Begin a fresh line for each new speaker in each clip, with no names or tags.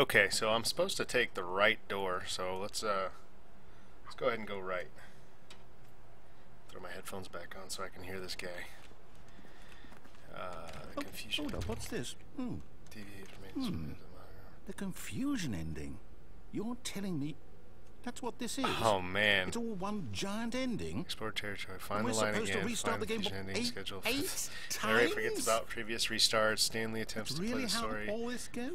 Okay, so I'm supposed to take the right door, so let's go ahead and go right. Throw my headphones back on so I can hear this guy. Confusion.
Hold up, what's this? The confusion ending. You're telling me that's what this is?
Oh man.
It's all one giant ending?
Explore territory, find the line again,
to restart
find
the game
ending schedule.
eight
Narrator
times?
forgets about previous restarts. Stanley attempts to play the story.
How all this goes?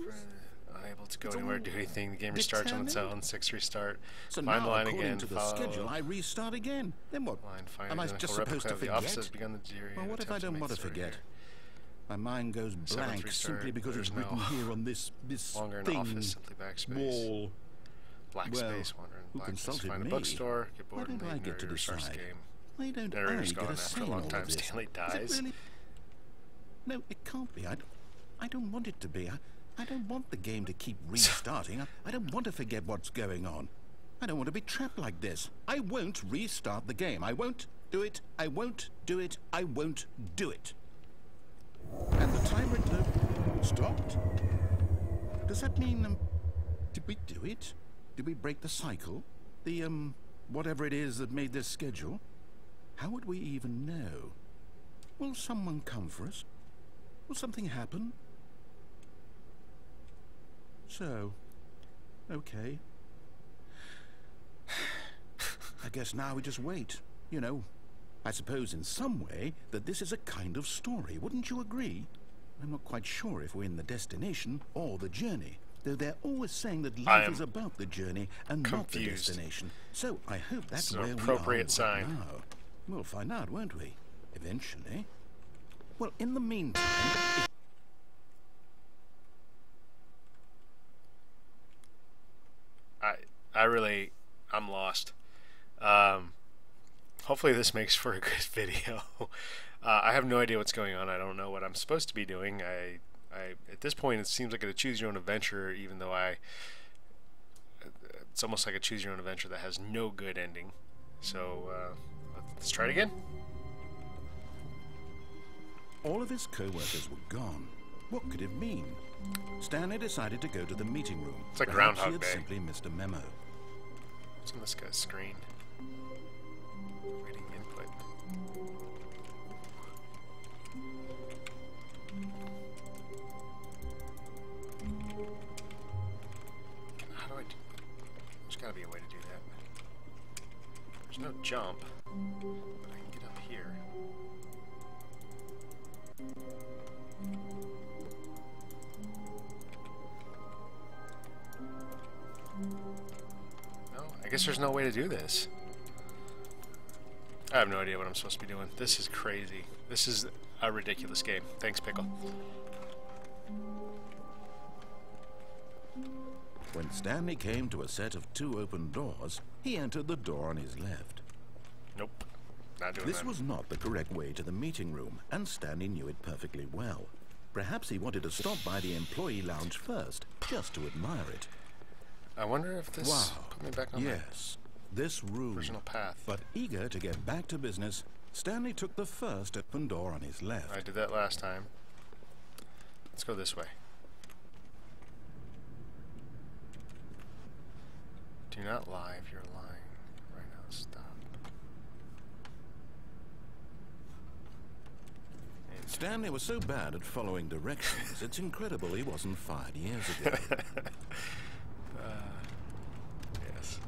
Unable to go anywhere, do anything. The game restarts on its own. 6 restart.
So
find
now,
the line
according
again.
to the schedule, I restart again. Then what?
Line, find
Am I just supposed to
the office has
forget?
begun the jury.
Well, what if I don't want to forget? My mind goes blank simply because it's written here on this
longer in
thing,
office, simply backspace.
Wall.
Black space, wander in
who consulted
find
me?
a bookstore, get bored,
Why
and
don't I get to
restarts the
decide?
game.
Why don't
Narrator's
I
gone
get a
after
say
a
in
long
all
time.
of this?
Stanley dies.
Is it really? No, it can't be. I don't want it to be. I don't want the game to keep restarting. I don't want to forget what's going on. I don't want to be trapped like this. I won't restart the game. I won't do it. I won't do it. I won't do it. And the timer stopped. Does that mean, did we do it? Did we break the cycle? The, whatever it is that made this schedule? How would we even know? Will someone come for us? Will something happen? So, okay. I guess now we just wait. You know, I suppose in some way that this is a kind of story. Wouldn't you agree? I'm not quite sure if we're in the destination or the journey, though they're always saying that life is about the journey and not the destination. So I hope that's where we are
appropriate sign.
now. We'll find out, won't we? Eventually. Well, in the meantime...
I'm lost. Hopefully this makes for a good video. I have no idea what's going on. I don't know what I'm supposed to be doing. At this point it seems like a choose your own adventure, even though it's almost like a choose your own adventure that has no good ending. So let's try it again.
All of his co-workers were gone. What could it mean? Stanley decided to go to the meeting room.
It's like
Perhaps
Groundhog
he had
Day.
simply missed a memo.
What's on this guy's screen? Waiting input. How do I do? There's gotta be a way to do that. There's no jump, but I can get up here. No, I guess there's no way to do this. I have no idea what I'm supposed to be doing. This is crazy. This is a ridiculous game. Thanks, Pickle.
When Stanley came to a set of 2 open doors, he entered the door on his left.
Nope. Not doing
This
that.
was not the correct way to the meeting room, and Stanley knew it perfectly well. Perhaps he wanted to stop by the employee lounge first, just to admire it.
I wonder if this put me back on
Yes, this room.
the original path.
But eager to get back to business, Stanley took the first open door on his left.
I did that last time. Let's go this way. Do not lie if you're lying. Right now, stop.
Stanley was so bad at following directions, it's incredible he wasn't fired years ago.
Yes.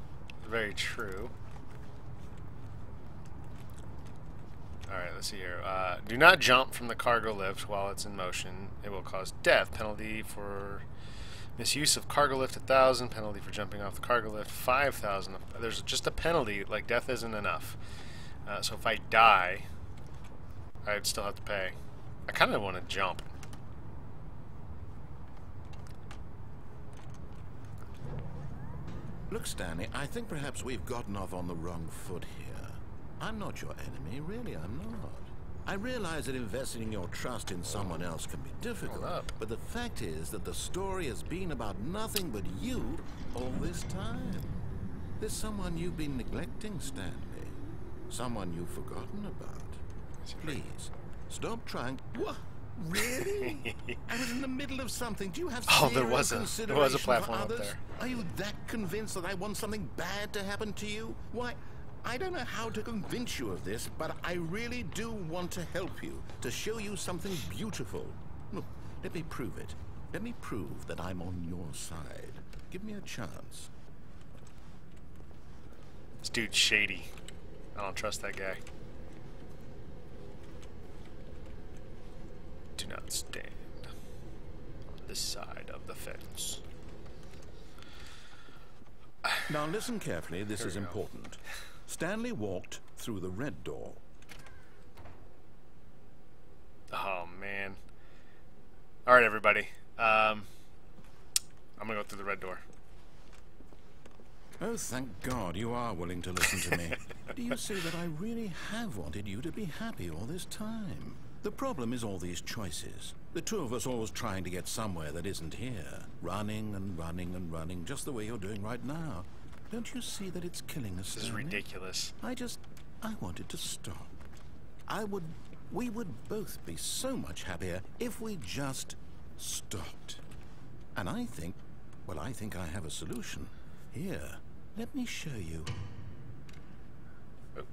Very true. Alright, let's see here. Do not jump from the cargo lift while it's in motion. It will cause death. Penalty for misuse of cargo lift 1,000. Penalty for jumping off the cargo lift 5,000. There's just a penalty. Like, death isn't enough. So if I die, I'd still have to pay. I kind of want to jump.
Look, Stanley, I think perhaps we've gotten off on the wrong foot here. I'm not your enemy, really, I'm not. I realize that investing your trust in someone else can be difficult, but the fact is that the story has been about nothing but you all this time. There's someone you've been neglecting, Stanley. Someone you've forgotten about. Please, stop trying. What? Really? I was in the middle of something. Do you have
Oh,
zero
there was a
consideration
platform
for
up
others?
there.
Are you that convinced that I want something bad to happen to you? Why, I don't know how to convince you of this, but I really do want to help you, to show you something beautiful. Look, let me prove it. Let me prove that I'm on your side. Give me a chance.
This dude's shady. I don't trust that guy. Do not stand on this side of the fence.
Now listen carefully, this is important. Stanley walked through the red door.
Oh, man. Alright, everybody. I'm gonna go through the red door.
Oh, thank God you are willing to listen to me. Do you see that I really have wanted you to be happy all this time? The problem is all these choices. The two of us always trying to get somewhere that isn't here. Running and running and running, just the way you're doing right now. Don't you see that it's killing us?
This is ridiculous.
I wanted to stop. We would both be so much happier if we just stopped. And I think I have a solution. Here, let me show you.
Oh.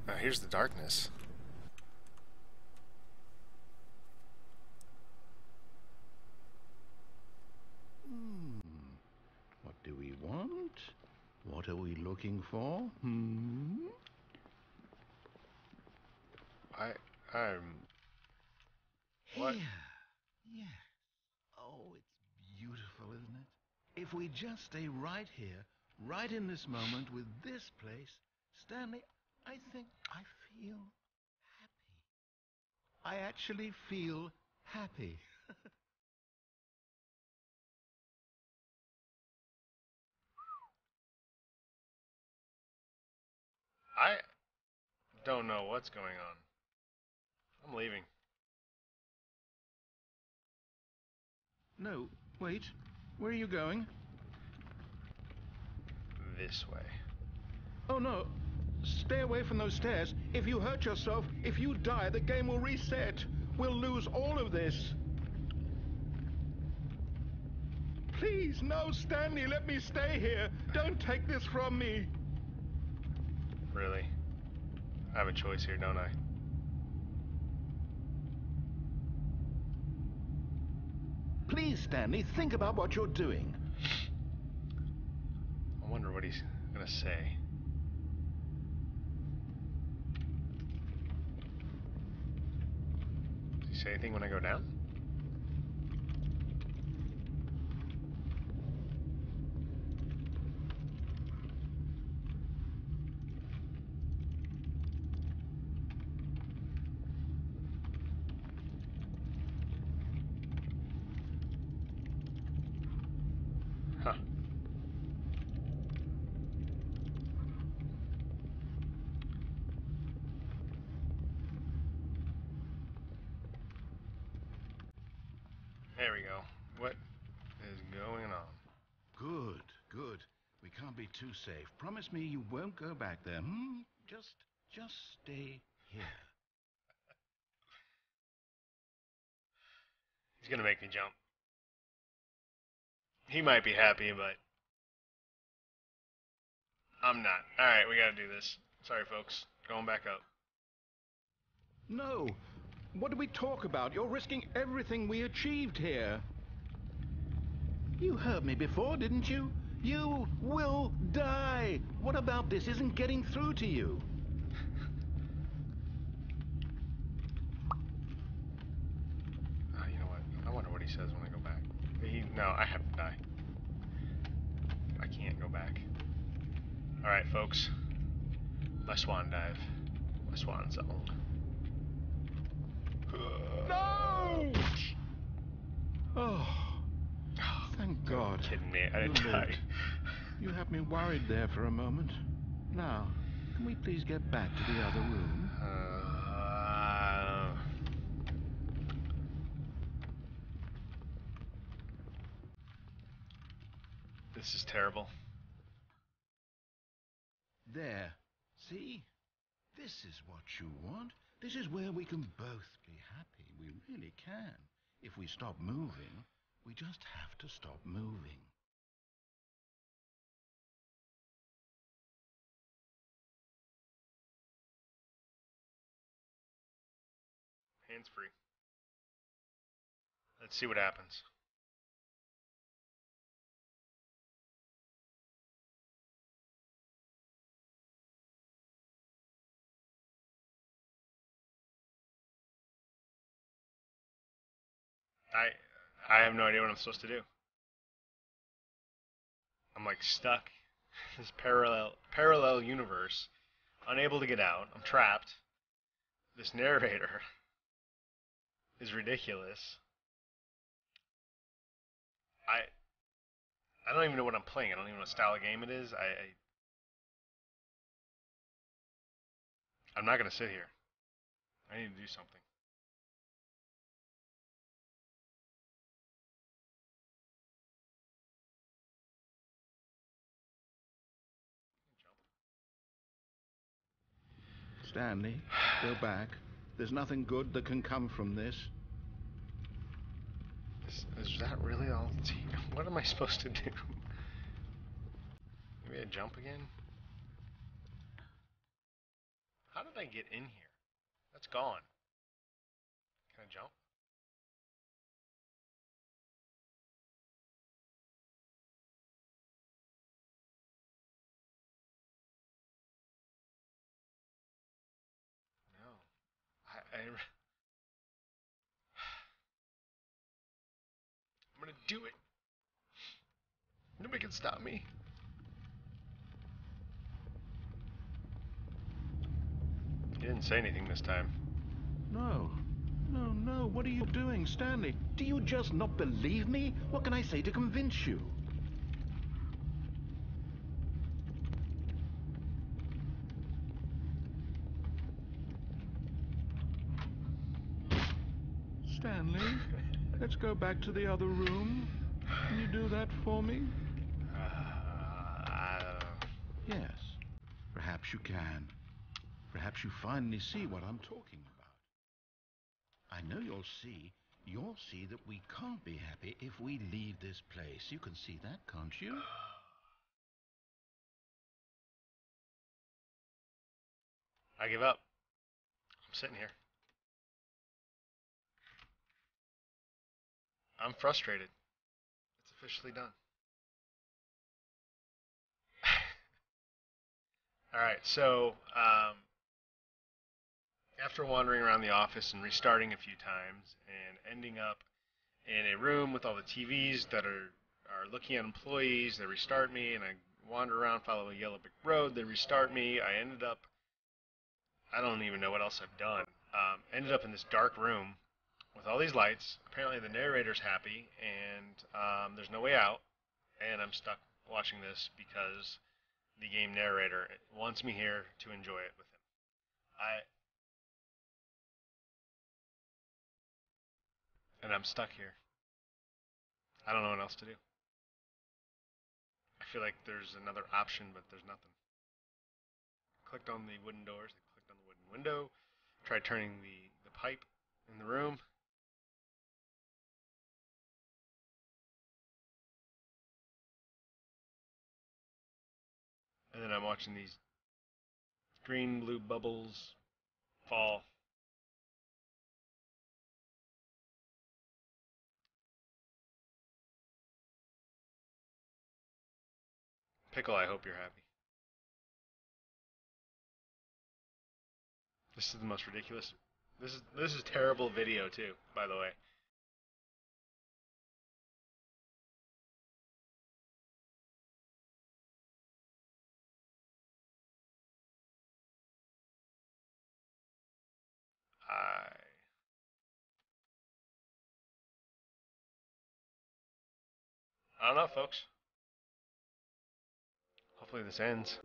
Oh, here's the darkness.
What do we want? What are we looking for?
What?
Here. Yeah. Oh, it's beautiful, isn't it? If we just stay right here, right in this moment with this place, Stanley, I think I feel happy. I actually feel happy.
I don't know what's going on. I'm leaving.
No, wait. Where are you going?
This way.
Oh, no. Stay away from those stairs. If you hurt yourself, if you die, the game will reset. We'll lose all of this. Please, no, Stanley, let me stay here. Don't take this from me.
Really? I have a choice here, don't I?
Please, Stanley, think about what you're doing.
I wonder what he's gonna say. Does he say anything when I go down? Huh. There we go. What is going on?
Good, good. We can't be too safe. Promise me you won't go back there, Just stay here.
He's gonna make me jump. He might be happy, but I'm not. Alright, we gotta do this. Sorry, folks. Going back up.
No. What did we talk about? You're risking everything we achieved here. You heard me before, didn't you? You will die. What about this isn't getting through to you?
Oh, you know what? I wonder what he says when I go back. No, I have to die. I can't go back. Alright, folks. My swan dive. My swan song.
No! Oh, thank God.
You're kidding me. I didn't
You
die.
lived. You had me worried there for a moment. Now, can we please get back to the other room?
This is terrible.
There. See? This is what you want. This is where we can both be happy. We really can. If we stop moving, we just have to stop moving.
Hands free. Let's see what happens. I have no idea what I'm supposed to do. I'm like stuck. This parallel universe, unable to get out. I'm trapped. This narrator is ridiculous. I I don't even know what I'm playing. I don't even know what style of game it is. I'm not gonna sit here. I need to do something. Jump.
Stanley, go back. There's nothing good that can come from this.
Is that really all? What am I supposed to do? Maybe I jump again? How did I get in here? That's gone. Can I jump? No. I'm gonna do it. Nobody can stop me. He didn't say anything this time.
No. No, no. What are you doing, Stanley? Do you just not believe me? What can I say to convince you? Stanley, let's go back to the other room. Can you do that for me? Yes. Perhaps you can. Perhaps you finally see what I'm talking about. I know you'll see that we can't be happy if we leave this place. You can see that, can't you?
I give up. I'm sitting here. I'm frustrated. It's officially done. Alright, so after wandering around the office and restarting a few times and ending up in a room with all the TVs that are looking at employees, they restart me, and I wander around, follow a yellow brick road, they restart me. I ended up, I don't even know what else I've done. Ended up in this dark room with all these lights. Apparently the narrator's happy, and there's no way out, and I'm stuck watching this because the game narrator wants me here to enjoy it with him. I'm stuck here. I don't know what else to do. I feel like there's another option, but there's nothing. Clicked on the wooden doors, I clicked on the wooden window, tried turning the pipe in the room. And then I'm watching these green blue bubbles fall. Pickle, I hope you're happy. This is the most ridiculous. This is terrible video too, by the way. I I don't know, folks. Hopefully this ends.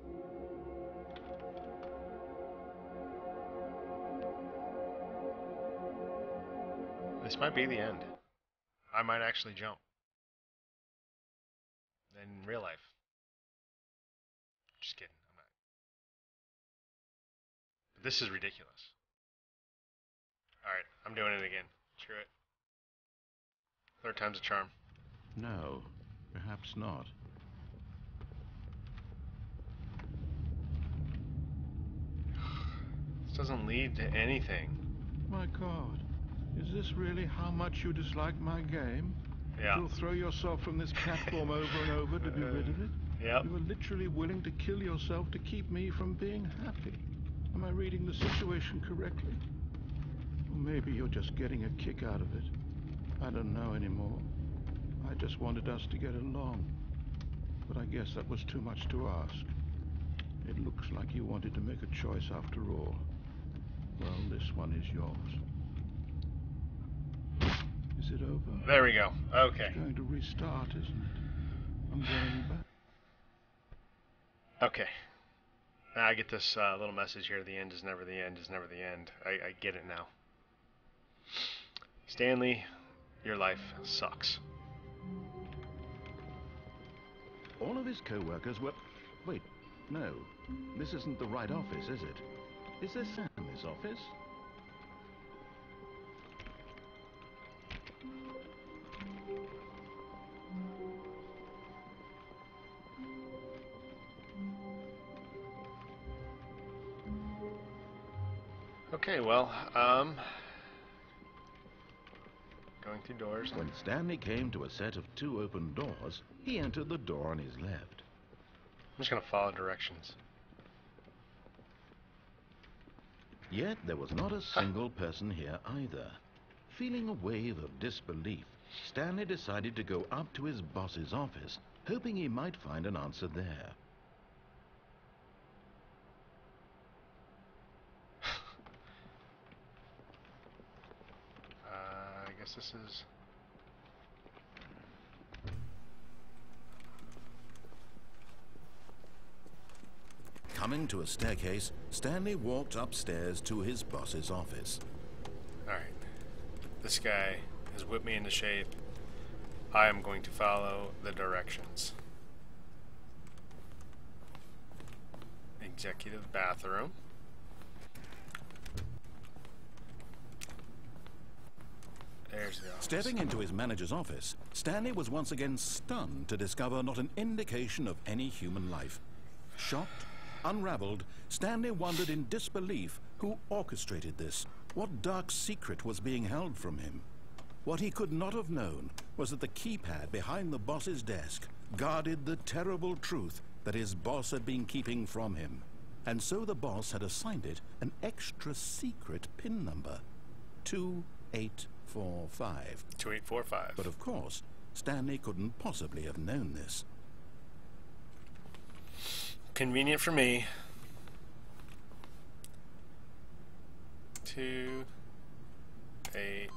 This might be the end. I might actually jump. In real life. Just kidding. I'm not. But this is ridiculous. I'm doing it again. Screw it. Third time's a charm.
No, perhaps not.
This doesn't lead to anything.
My God, is this really how much you dislike my game?
Yeah.
You'll throw yourself from this platform over and over to be rid of it?
Yep.
You were literally willing to kill yourself to keep me from being happy. Am I reading the situation correctly? Or maybe you're just getting a kick out of it. I don't know anymore. I just wanted us to get along. But I guess that was too much to ask. It looks like you wanted to make a choice after all. Well, this one is yours. Is it over?
There we go. Okay.
It's going to restart, isn't it? I'm going back.
Okay. Now I get this little message here. The end is never the end is never the end. I get it now. Stanley, your life sucks.
All of his co-workers were... Wait, no. This isn't the right office, is it? Is there Sam in this office?
Okay, well, going through doors.
When Stanley came to a set of 2 open doors, he entered the door on his left.
I'm just gonna follow directions.
Yet there was not a single person here either. Feeling a wave of disbelief, Stanley decided to go up to his boss's office, hoping he might find an answer there.
I guess this is...
Coming to a staircase, Stanley walked upstairs to his boss's office.
Alright. This guy has whipped me into shape. I am going to follow the directions. Executive bathroom. There's the office.
Stepping into his manager's office, Stanley was once again stunned to discover not an indication of any human life. Shocked, unraveled, Stanley wondered in disbelief who orchestrated this. What dark secret was being held from him? What he could not have known was that the keypad behind the boss's desk guarded the terrible truth that his boss had been keeping from him. And so the boss had assigned it an extra secret PIN number. 2845.
2845.
But of course, Stanley couldn't possibly have known this.
Convenient for me. 2, 8.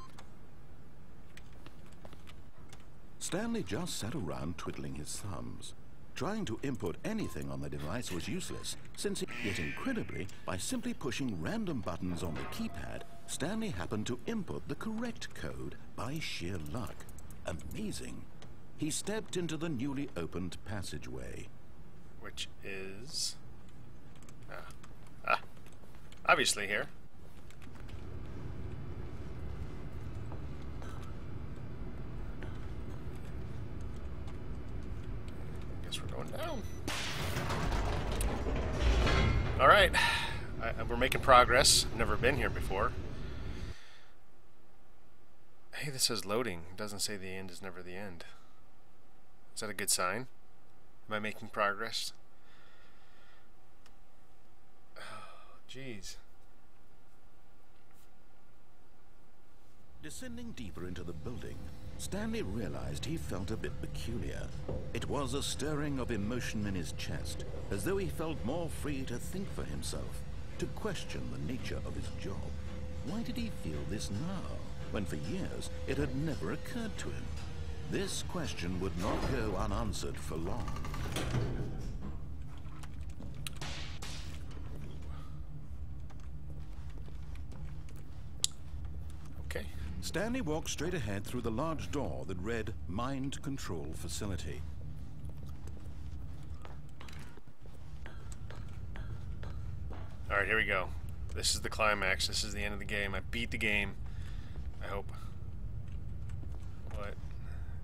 Stanley just sat around twiddling his thumbs. Trying to input anything on the device was useless, since yet incredibly, by simply pushing random buttons on the keypad, Stanley happened to input the correct code by sheer luck. Amazing. He stepped into the newly opened passageway.
Which is... obviously here. Guess we're going down. Alright. We're making progress. I've never been here before. Hey, this says loading. It doesn't say the end is never the end. Is that a good sign? Am I making progress? Oh, jeez.
Descending deeper into the building, Stanley realized he felt a bit peculiar. It was a stirring of emotion in his chest, as though he felt more free to think for himself, to question the nature of his job. Why did he feel this now, when for years it had never occurred to him? This question would not go unanswered for long.
Okay.
Stanley walked straight ahead through the large door that read Mind Control Facility.
Alright, here we go. This is the climax. This is the end of the game. I beat the game. I hope. What?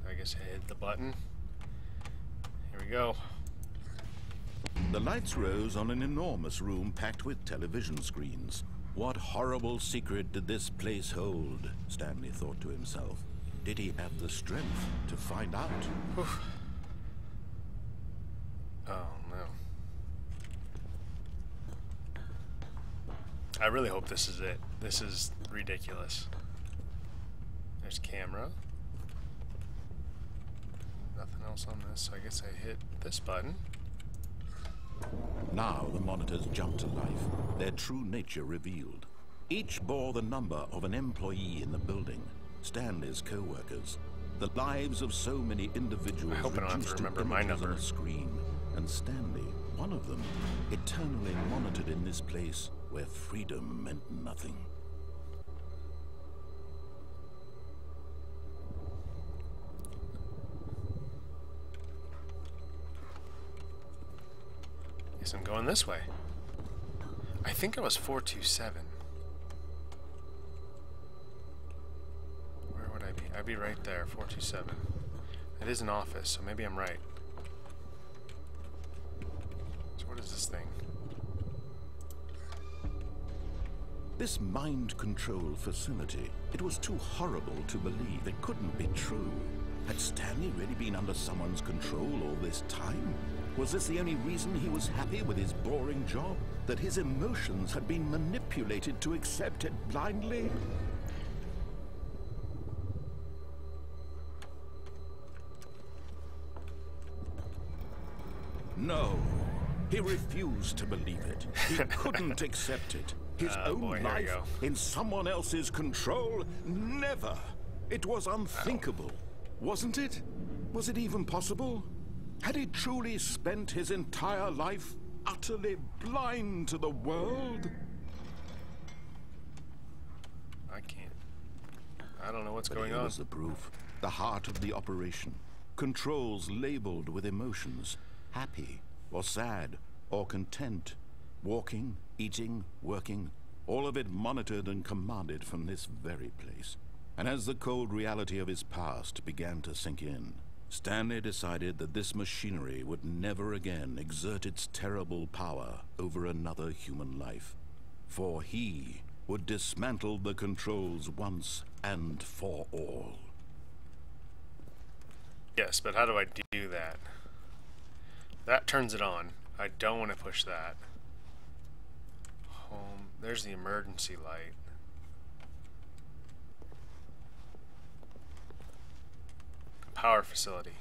I guess I hit the button. Here we go.
The lights rose on an enormous room packed with television screens. What horrible secret did this place hold? Stanley thought to himself. Did he have the strength to find out?
Oof. Oh, no. I really hope this is it. This is ridiculous. There's camera. Nothing else on this, so I guess I hit this button.
Now the monitors jumped to life, their true nature revealed. Each bore the number of an employee in the building, Stanley's co-workers. The lives of so many individuals
I hope I don't have to
reduced to
remember my
images on
number.
a screen, and Stanley, one of them, eternally monitored in this place where freedom meant nothing.
Guess I'm going this way. I think I was 427. Where would I be? I'd be right there, 427. It is an office, so maybe I'm right. So what is this thing?
This mind control facility, it was too horrible to believe. It couldn't be true. Had Stanley really been under someone's control all this time? Was this the only reason he was happy with his boring job? That his emotions had been manipulated to accept it blindly? No, he refused to believe it. He couldn't accept it. His own
boy, here we
life
go.
in someone else's control? Never. It was unthinkable, wasn't it? Was it even possible? Had he truly spent his entire life utterly blind to the world?
I can't. I don't know what's
But
going
here
on.
was the proof. The heart of the operation. Controls labeled with emotions. Happy, or sad, or content. Walking, eating, working. All of it monitored and commanded from this very place. And as the cold reality of his past began to sink in, Stanley decided that this machinery would never again exert its terrible power over another human life. For he would dismantle the controls once and for all.
Yes, but how do I do that? That turns it on. I don't want to push that. Home. There's the emergency light. Power facility.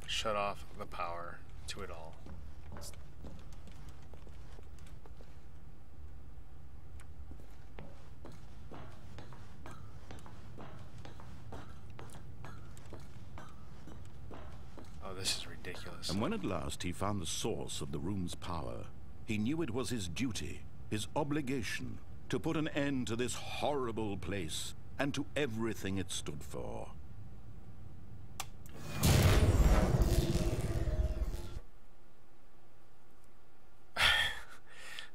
Shut off the power to it all. Oh, this is ridiculous.
And when at last he found the source of the room's power, he knew it was his duty, his obligation, to put an end to this horrible place and to everything it stood for.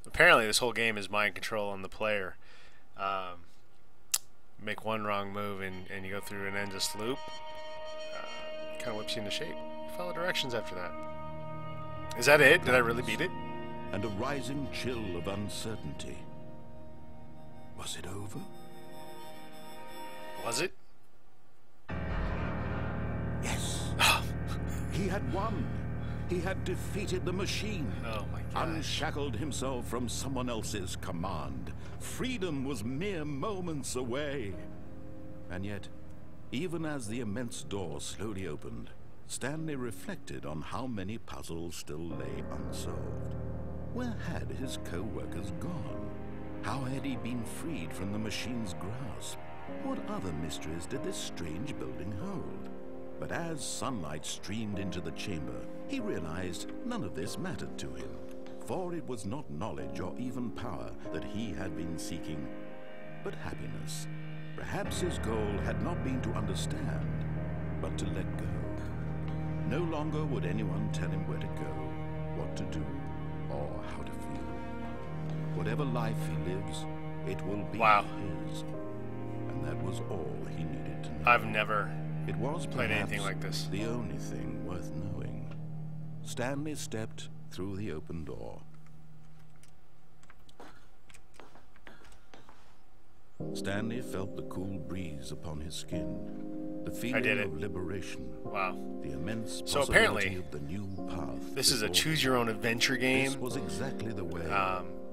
Apparently this whole game is mind control on the player. Make one wrong move and you go through an endless loop. Kind of whips you into shape. You follow directions after that. Is that it? Did I really beat it?
And a rising chill of uncertainty. Was it over?
Was it?
Yes. He had won. He had defeated the machine.
Oh my gosh.
Unshackled himself from someone else's command. Freedom was mere moments away. And yet, even as the immense door slowly opened, Stanley reflected on how many puzzles still lay unsolved. Where had his co-workers gone? How had he been freed from the machine's grasp? What other mysteries did this strange building hold? But as sunlight streamed into the chamber, he realized none of this mattered to him. For it was not knowledge or even power that he had been seeking, but happiness. Perhaps his goal had not been to understand, but to let go. No longer would anyone tell him where to go, what to do, or how to feel. whatever life he lives, it will be
Wow.
his. And that was all he needed to know.
I've never
It was
played anything
perhaps
like this.
the only thing worth knowing. Stanley stepped through the open door. Stanley felt the cool breeze upon his skin, the feeling
did it.
of liberation,
Wow.
the immense
So
possibility
apparently,
of the new path.
This is a
before
choose-your-own-adventure
him.
game.
This was exactly the way.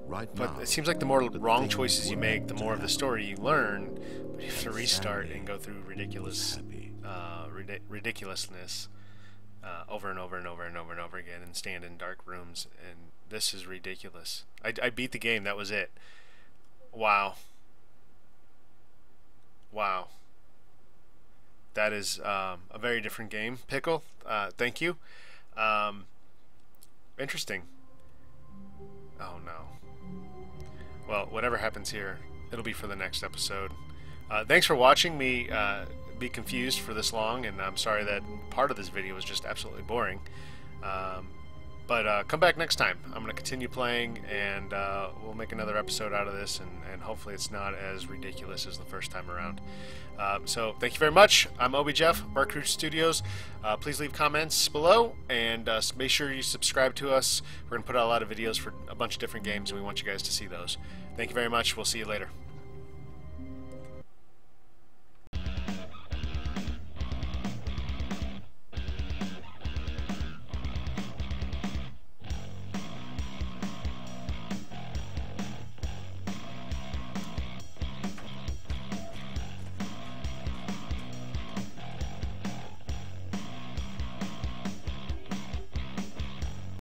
Right
But
now,
it seems like the more
the
wrong
thing
choices you make, the
wouldn't
more of the
happen.
story you learn. But you have to
And
restart
Stanley
and go through
was happy.
ridiculousness over and over and over and over and over again, and stand in dark rooms. And this is ridiculous. I beat the game. That was it. Wow. Wow. That is a very different game. Pickle, thank you. Interesting. Oh no. Well, whatever happens here, it'll be for the next episode. Thanks for watching me be confused for this long, and I'm sorry that part of this video was just absolutely boring. But come back next time. I'm going to continue playing, and we'll make another episode out of this, and hopefully it's not as ridiculous as the first time around. So thank you very much. I'm objeff, BerCrew Studios. Please leave comments below, and make sure you subscribe to us. We're going to put out a lot of videos for a bunch of different games, and we want you guys to see those. Thank you very much. We'll see you later.